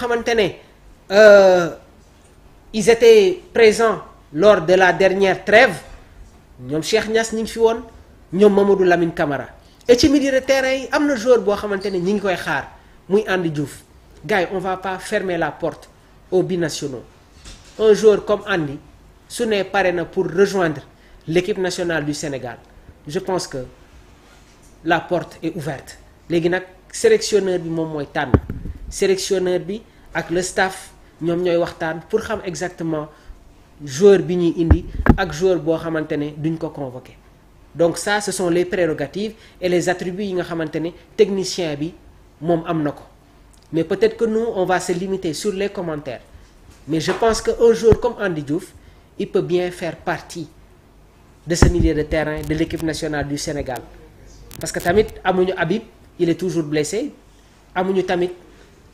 xamante ne ils étaient présents lors de la dernière trêve ñoom Cheikh Niass ñi ngi fi woon ñoom Mamadou Lamine Camara et ci milieu de terrain yi am na joueur boo xamante ne ñi ngi koy xaar muy Andy Diouf gars yi on va pas fermer la porte aux binationaux un joueur comme Andy su ne pare na pour rejoindre l'équipe nationale du Sénégal je pense que la porte est ouverte léegi nag sélectionneur bi moom mooy tànn sélectionneur bi ak le staff ñoom ñooy waxtaan pour xam exactement joueur bi ñuy indi ak joueur boo xamante ne duñ ko convoqué donc ça ce sont les prérogatives et les attributs yi nga xamante ne technicien bi moom am na ko mais peut-être que nous on va se limiter sur les commentaires mais je pense que un joueur comme Andy Diouf il peut bien faire partie de ce milieu de terrain de l'équipe nationale du Sénégal parce que tamit amuñu Habib il est toujours blessé amuñu tamit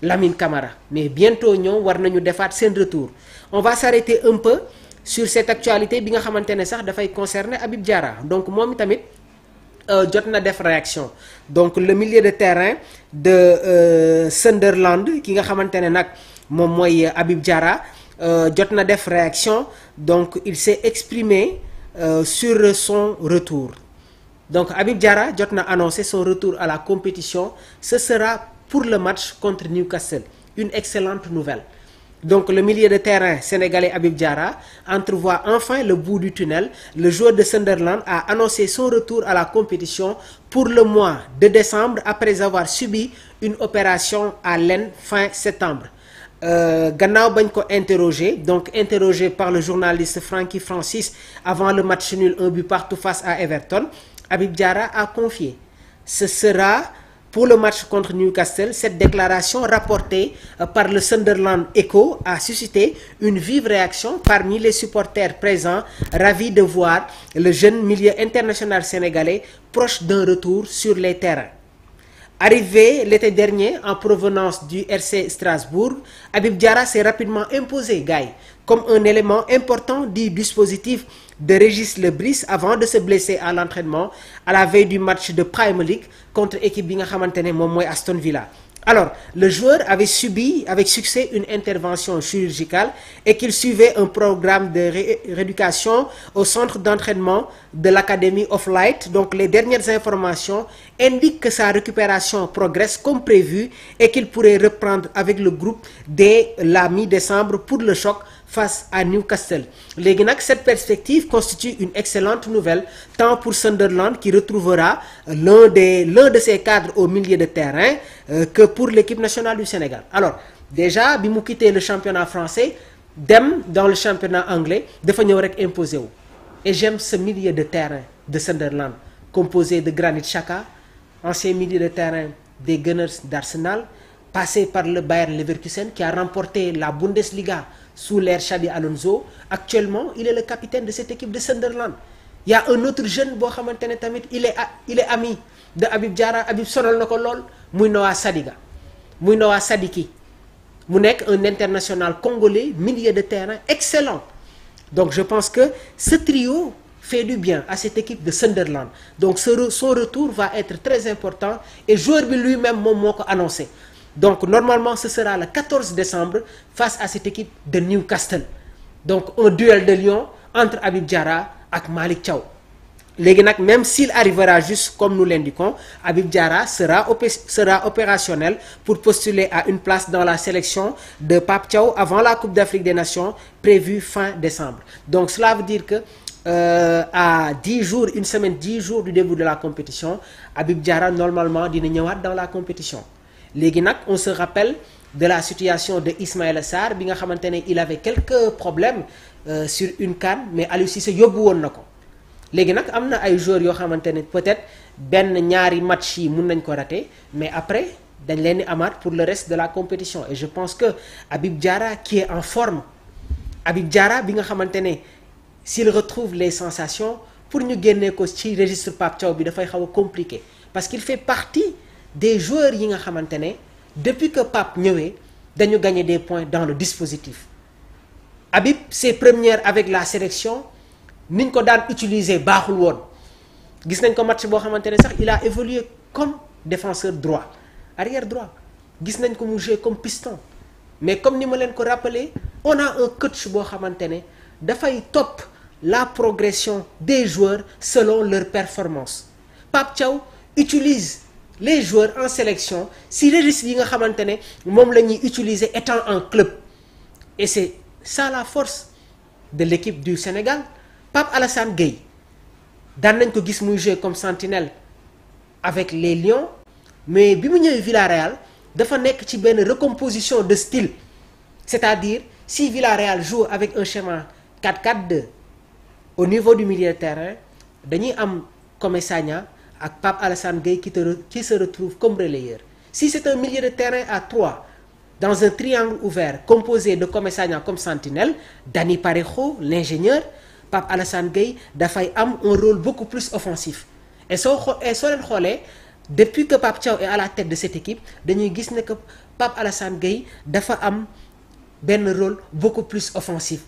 Lamine Camara mais bientôt ñoom war nañu defaat seen retour on va s'arrêter un peu sur cette actualité bi nga xamante ne sax dafay concerner Habib Diarra donc moom tamit jot na def réaction donc le milieu de terrain de Sunderland ki nga xamante ne nag moom mooy Habib Diarra jot na def réaction donc il s'est exprimé sur son retour donc Habib Diarra jot na annoncé son retour à la compétition ce sera pour le match contre Newcastle une excellente nouvelle donc le milieu de terrain sénégalais Habib Diarra entrevoit enfin le bout du tunnel le joueur de Sunderland a annoncé son retour à la compétition pour le mois de décembre après avoir subi une opération à l'aine fin septembre gannaaw bañ ko interrogé par le journaliste Frankie Francis avant le match nul 1 but partout face à Everton Habib Diarra a confié ce sera pour le match contre Newcastle cette déclaration rapportée par le Sunderland Echo a suscité une vive réaction parmi les supporters présents ravis de voir le jeune milieu international sénégalais proche d'un retour sur les terrains. Arrivé l'été dernier en provenance du RC Strasbourg, Habib Diarra s'est rapidement imposé, gars, comme un élément important du dispositif de Régis Lebris avant de se blesser à l'entraînement à la veille du match de Premier League contre équipe bi nga xamante ne moom mooy Aston Villa. Alors, le joueur avait subi avec succès une intervention chirurgicale et qu'il suivait un programme de rééducation au centre d'entraînement de l'Academy of Light. Donc, les dernières informations indiquent que sa récupération progresse comme prévu et qu'il pourrait reprendre avec le groupe dès la mi-décembre pour le choc face à Newcastle. Léegi nag cette perspective constitue une excellente nouvelle tant pour Sunderland qui retrouvera l'un de ses cadres au milieu de terrain que pour l'équipe nationale du Sénégal. Alors déjà bi mu quitté le championnat français dem dans le championnat anglais dafa ñëw rek imposé wu et j'aime ce milieu de terrain de Sunderland composé de Granit Xhaka ancien milieu de terrain des Gunners d'Arsenal passé par le Bayer Leverkusen qui a remporté la Bundesliga sous l'ère Xabi Alonso. Actuellement il est le capitaine de cette équipe de Sunderland. Il y a un autre jeune boo xamante ne tamit il est ami de Habib Diarra. Habib sonal na ko lool muy Noah Sadiki mu nekk un international congolais milieu de terrain excellent. Donc je pense que ce trio fait du bien à cette équipe de Sunderland. Donc son retour va être très important et joueur bi lui-même moom moo ko annoncé. Donc normalement ce sera le 14 décembre face à cette équipe de Newcastle. Donc un duel de lion entre Habib Diarra ak Malick Thiaw. Léegi nag même s'il arrivera juste comme nous l'indiquons, Habib Diarra sera opérationnel pour postuler à une place dans la sélection de Pape Thiaw avant la Coupe d'Afrique des Nations prévue fin décembre. Donc cela veut dire que à 10 jours, une semaine, 10 jours du début de la compétition, Habib Diarra normalement dina ñëwaat dans la compétition. Léegi nag on se rappelle de la situation de Ismaïla Sarr bi nga xamante ne il avait quelques problèmes sur une CAN mais Aliou Cissé yóbbu woon na ko. Léegi nag am na ay joueurs yoo xamante ne peut-être benn ñaari match yi mun nañ ko rater mais après dañ leen di amaat pour le reste de la compétition et je pense que Habib Diarra qui est en forme Habib Diarra bi nga xamante ne s'il retrouve les sensations pour ñu génnee ko ci registre Pape Thiaw bi dafay xaw a compliqué parce qu'il fait partie des joueurs yi nga xamante ne depuis que Pape ñëwee dañu gagner des points dans le dispositif. Habib ses premières avec la sélection niñ ko daan utiliser baaxul woon gis nañ ko match boo xamante ne sax il a évolué comme défenseur droit arrière droit gis nañ ko mu jouer comme piston mais comme ni ma leen ko rappelé on a un coach boo xamante ne dafay topp la progression des joueurs selon leur performance Pape Thiaw utilise les joueurs en sélection si registre yi nga xamante ne moom la ñuy utiliser étant en club et c'est ça la force de l'équipe du Sénégal. Pape Alassane Gueye daan nañ ko gis muy jouer comme sentinelle avec les Lions mais bi mu ñëwee Villarreal dafa nekk ci benn recomposition de style c'est-à-dire si Villarreal joue avec un schéma 4-4-2 au niveau du milieu de terrain dañuy am Komé Sagna ak Pape Alassane Gueye qui se retrouve comme relayeur. Si c'est un milieu de terrain à 3 dans un triangle ouvert composé de Komé Sagna comme sentinelle, Dani Parejo l'ingénieur, Pape Alassane Gueye dafay am un rôle beaucoup plus offensif et soo leen xoolee depuis que Pape Thiaw est à la tête de cette équipe dañuy gis ne que Pape Alassane Gueye dafa am benn rôle beaucoup plus offensif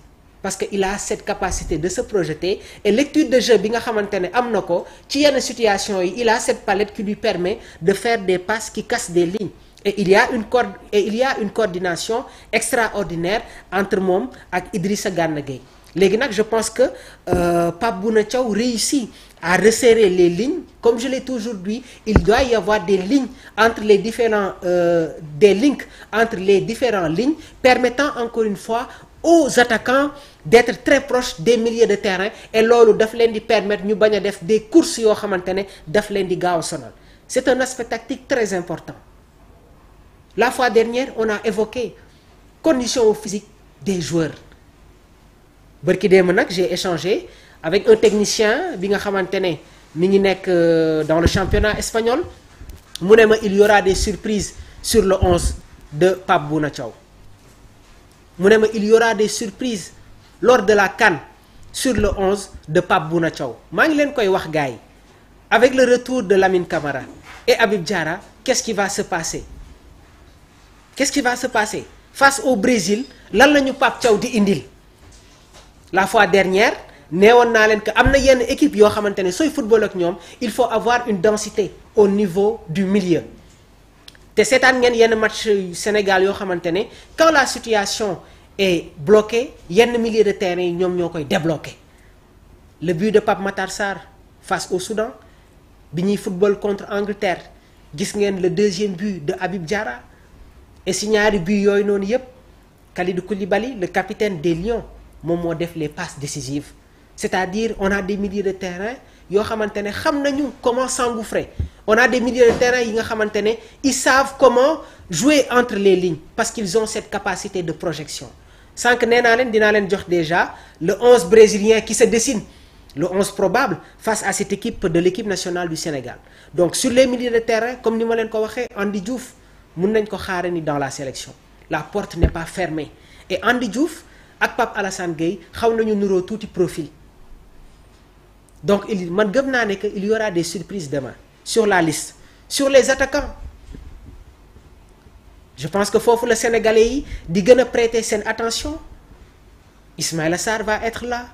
parce que il a cette capacité de se projeter et lecture de jeu bi nga xamante ne am na ko ci yenn situation yi il a cette palette qui lui permet de faire des passes qui cassent des lignes et il y a une coordination extraordinaire entre moom ak Idrissa Gana Gueye. Léegi nag je pense que Pape Bouna Thiaw réussit à resserrer les lignes comme je l'ai toujours dit il doit y avoir des lignes entre les différents des links entre les différentes lignes permettant encore une fois aux attaquants d'être très proches des milieux de terrain et loolu daf leen di permettre ñu bañ a def des courses yoo xamante ne daf leen di gaaw a sonal. C'est un aspect tactique très important. La fois dernière on a évoqué conditions physiques des joueurs. Bërki démb nag j'ai échangé avec un technicien bi nga xamante ne mi ngi nekk dans le championnat espagnol mu ne ma il y aura des surprises sur le 11 de Pape Bouna Thiaw mu ne ma il y aura des surprises lors de la CAN sur le 11 de Pape Bouna Thiaw maa ngi leen koy wax gars yi avec le retour de Lamine Camara et Habib Diarra qu'est-ce qui va se passer face au Brésil lan la ñu Pape Thiaw di indil. La fois dernière neewoon naa leen que am na yenn équipe yoo xamante ne sooy football ak ñoom il faut avoir une densité au niveau du milieu te seetaan ngeen yenn match Sénégal yoo xamante ne quand la situation est bloquée yenn milieu de terrain yi ñoom ñoo koy débloquer. Le but de Pape Matar Sarr face au Soudan bi ñuy football contre Angleterre gis ngeen le deuxième but de Habib Diarra et si ñaari but yooyu noonu yépp Kalidou Koulibaly le capitaine des Lions moom moo def les passes décisives c'est-à-dire on a des milieux de terrain yoo xamante ne xam nañu comment s'engouffrer on a des milieux de terrain yi nga xamante ne ils savent comment jouer entre les lignes parce qu'ils ont cette capacité de projection sànq nee naa leen dinaa leen jox déjà le 11 brésilien qui se dessine le 11 probable face à cette équipe de l'équipe nationale du Sénégal donc sur les milieux de terrain comme ni ma leen ko waxee Andy Diouf mun nañ ko xaare ni dans la sélection la porte n'est pas fermée et Andy Diouf ak Pape Alassane Gueye xaw nañu nuroo tuuti profil donc man gëm naa ne que il y aura des surprises demain sur la liste sur les attaquants je pense que foofu la Sénégalais yi di gën a prêter seen attention Ismaïla Sarr va être là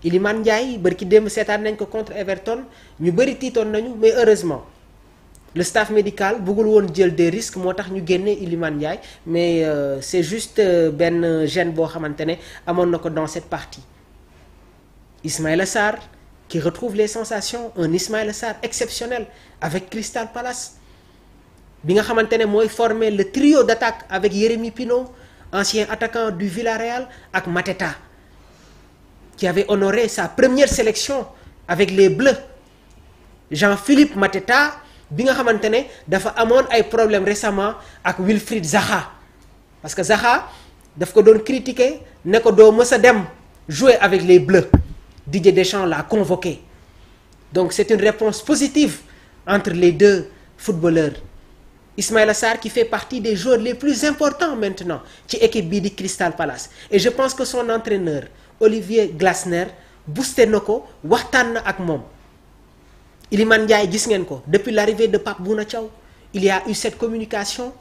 Iliman Ndiaye bërki démb seetaan nañ ko contre Everton ñu bëri tiitoon nañu mais heureusement le staff médical bëggul woon jël des risques moo tax ñu génne Iliman Ndiaye mais c'est juste benn gêne boo xamante ne amoon na ko dans cette partie Ismaïla Sarr qui retrouve les sensations un Ismaïla Sarr exceptionnel avec Crystal Palace bi nga xamante ne mooy former le trio d'attaque avec Jérémy Pino ancien attaquant du Villarreal ak Mateta qui avait honoré sa première sélection avec les Bleus Jean-Philippe Mateta bi nga xamante ne dafa amoon ay problèmes récemment ak Wilfried Zaha parce que Zaha daf ko doon critiquer ne ko doo mës a dem jouer avec les Bleus Didier Deschamps l'a convoqué donc c'est une réponse positive entre les deux footballeurs Ismaïla Sarr qui fait partie des joueurs les plus importants maintenant ci équipe bii di Crystal Palace et je pense que son entraîneur Olivier Glasner boosté na ko waxtaan na ak moom Iliman Ndiaye gis ngeen ko depuis l'arrivée de Pape Bouna Thiaw il y a eu cette communication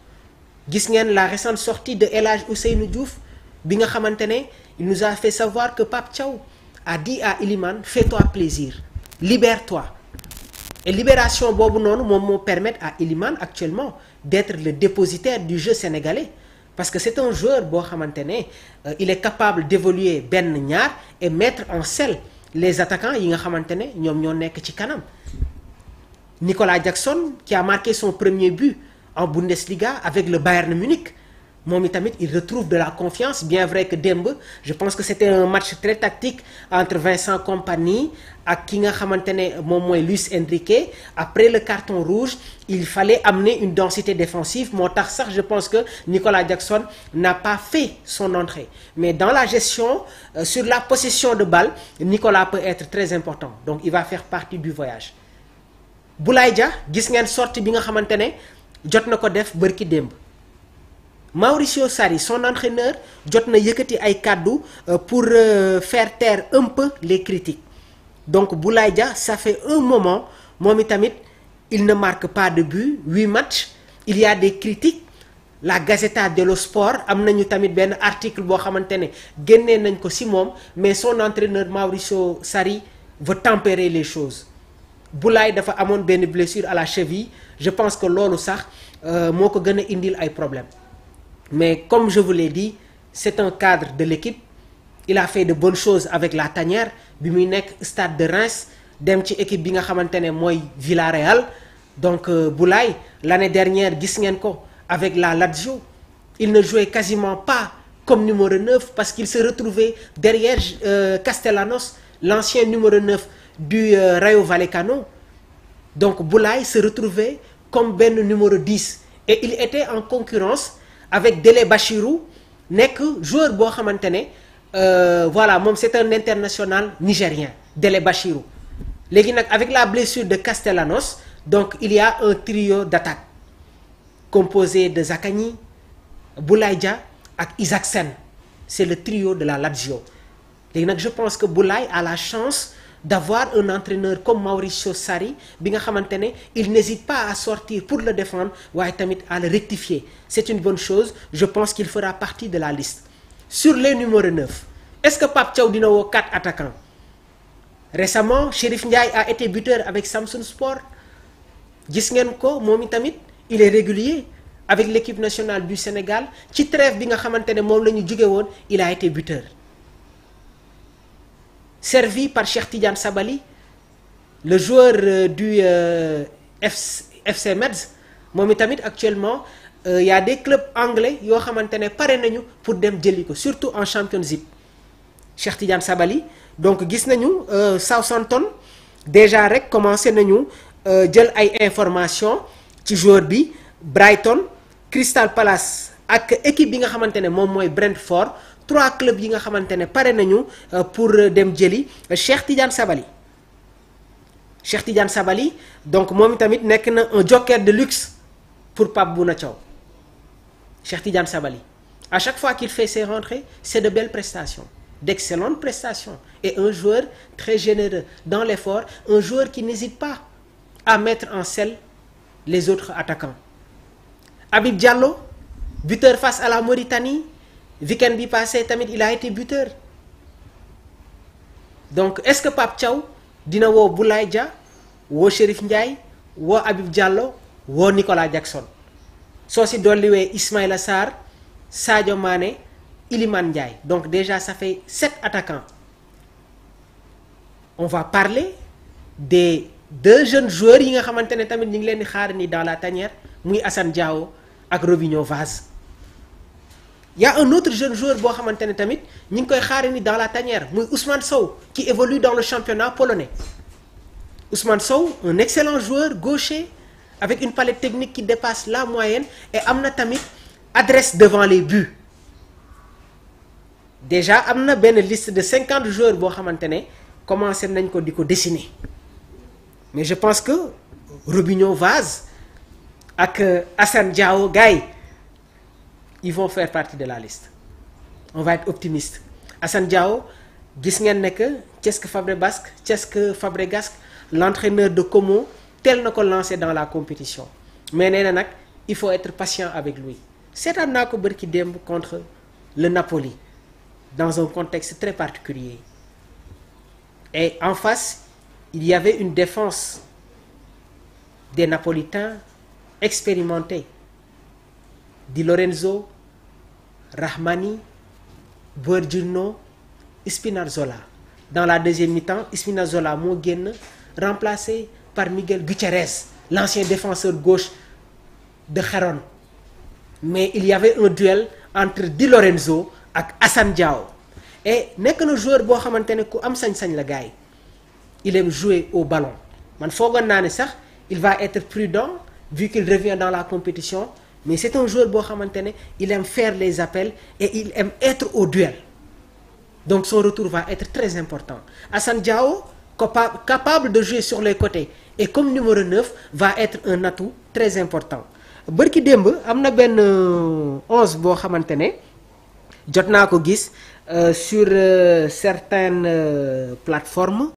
gis ngeen la récente sortie de El Hadj Ousseynou Diouf bi nga xamante ne il nous a fait savoir que Pape Thiaw a dit à Iliman fais-toi plaisir libère-toi et libération boobu noonu moom moo permettre à Iliman actuellement d'être le dépositaire du jeu sénégalais parce que c'est un joueur boo xamante ne il est capable d'évoluer benn ñaar et mettre en selle les attaquants yi nga xamante ne ñoom ñoo nekk ci kanam. Nicolas Jackson qui a marqué son premier but en Bundesliga avec le Bayern Munich moom itamit il retrouve de la confiance, bien vrai que démb je pense que c'était un match très tactique entre Vincent Kompany ak ki nga xamante ne moom mooy Luis Enrique. Après le carton rouge il fallait amener une densité défensive, moo tax sax je pense que Nicolas Jackson n'a pas fait son entrée, mais dans la gestion sur la possession de balle Nicolas peut être très important, donc il va faire partie du voyage. Boulaye Dia gis ngeen sortie bi nga xamante ne jot na ko def bërki démb. Mauricio Sarri son entraîneur jot na yëkkati ay kàddu pour faire taire un peu les critiques. Donc Boulaye Dia ça fait un moment moom itamit il ne marque pas de but, 8 matchs, il y a des critiques. La Gazzetta dello Sport am nañu tamit benn article boo xamante ne génnee nañ ko ci moom, mais son entraîneur Mauricio Sarri veut tempérer les choses. Boulaye dafa amoon benn blessure à la cheville, je pense que loolu sax moo ko gën a indil ay problèmes. Mais comme je vous l'ai dit, c'est un cadre de l'équipe. Il a fait de bonnes choses avec la tanière bi muy nekk Stade de Reims dem ci équipe bi nga xamante ne mooy Villarreal. Donc Boulaye l'année dernière gis ngeen ko avec la Lazio, il ne jouait quasiment pas comme numéro 9 parce qu'il se retrouvait derrière Castellanos, l'ancien numéro 9 du Rayo Vallecano. Donc Boulaye se retrouvait comme benn numéro 10 et il était en concurrence avec Dele Bachirou nekk joueur boo xamante ne voilà moom c'est un international nigérien, Dele Bachirou. Léegi nag avec la blessure de Castellanos, donc il y a un trio d'attaque composé de Zaccagni, Boulaye Dia ak Isaacsen. C'est le trio de la Lazio. Léegi nag je pense que Boulaye a la chance d'avoir un entraîneur comme Mauricio Sarri bi nga xamante ne il n'hésite pas à sortir pour le défendre waaye tamit à le rectifier. C'est une bonne chose, je pense qu'il fera partie de la liste. Sur les numéros 9, est-ce que Pape Thiaw dina woo 4 attaquants? Récemment Chérif Ndiaye a été buteur avec Samsun Sport, gis ngeen ko moom itamit il est régulier avec l'équipe nationale du Sénégal. Ci trêve bi nga xamante ne moom la ñu jóge woon il a été buteur. Servi par Cheikh Tidiane Sabali, le joueur du FC Metz. moom itamit actuellement y a des clubs anglais yoo xamante ne pare nañu pour dem jëli ko, surtout en Championship. Cheikh Tidiane Sabali, donc gis nañu Southampton déjà rek commencé nañu jël ay informations ci joueur bi. Brighton, Crystal Palace ak équipe bi nga xamante ne moom mooy Brentford, 3 clubs yi nga xamante ne pare nañu pour dem jëli Cheikh Tidiane Sabali. Cheikh Tidiane Sabali donc moom tamit nekk na un joker de luxe pour Pape Bouna Thiaw. Cheikh Tidiane Sabali, à chaque fois qu'il fait ses rentrées, c'est de belles prestations, d'excellentes prestations, et un joueur très généreux dans l'effort, un joueur qui n'hésite pas à mettre en selle les autres attaquants. Habib Diallo, buteur face à la Mauritanie, week-end bi passé tamit il a été buteur. Donc est-ce que Pape Thiaw dina woo Boulaye Dia, woo Chérif Ndiaye, woo Habib Diallo, woo Nicolas Jackson? Soo si dolliwee Ismaïla Sarr, Sadio Mané, Iliman Ndiaye, donc déjà ça fait 7 attaquants. On va parler des 2 jeunes joueurs yi nga xamante ne tamit ñu ngi leen di xaar ni dans la tanière, muy Assane Diao ak Robinho Vaz. Il y a un autre jeune joueur boo xamante ne tamit ñu ngi koy xaar ni dans la tanière, muy Ousmane Sow qui évolue dans le championnat polonais. Ousmane Sow, un excellent joueur gaucher avec une palette technique qui dépasse la moyenne et am na tamit adresse devant les buts. Déjà am na benn liste de 50 joueurs boo xamante ne commencé nañ ko di ko dessiner, mais je pense que Robinho Vaz ak Assane Diao gars yi ils vont faire partie de la liste. On va être optimiste. Assane Diao gis ngeen ne que Cesc Fabregas, l'entraîneur de Como, tel na ko lancé dans la compétition, mais nee na nag il faut être patient avec lui. Seetaan naa ko bërki démb contre le Napoli dans un contexte très particulier, et en face il y avait une défense des Napolitains expérimentés, Di Lorenzo, Rahmani, Bourguignon, Spinazzola. Dans la deuxième mi-temps, Spinazzola moo génn remplacé par Miguel Gutiérrez, l'ancien défenseur gauche de Gérone. Mais il y avait un duel entre Di Lorenzo ak Assane Diao. Et nekk na joueur boo xamante ne ku am sañ-sañ la gars yi. Il aime jouer au ballon. Man foogoon naa ne sax il va être prudent vu qu'il revient dans la compétition. Mais c'est un joueur boo xamante ne il aime faire les appels et il aime être au duel. Donc son retour va être très important. Assane Diao, capable de jouer sur les côtés et comme numéro 9 va être un atout très important. Bërki démb am na benn 11 boo xamante ne jot naa ko gis sur certaines plateformes.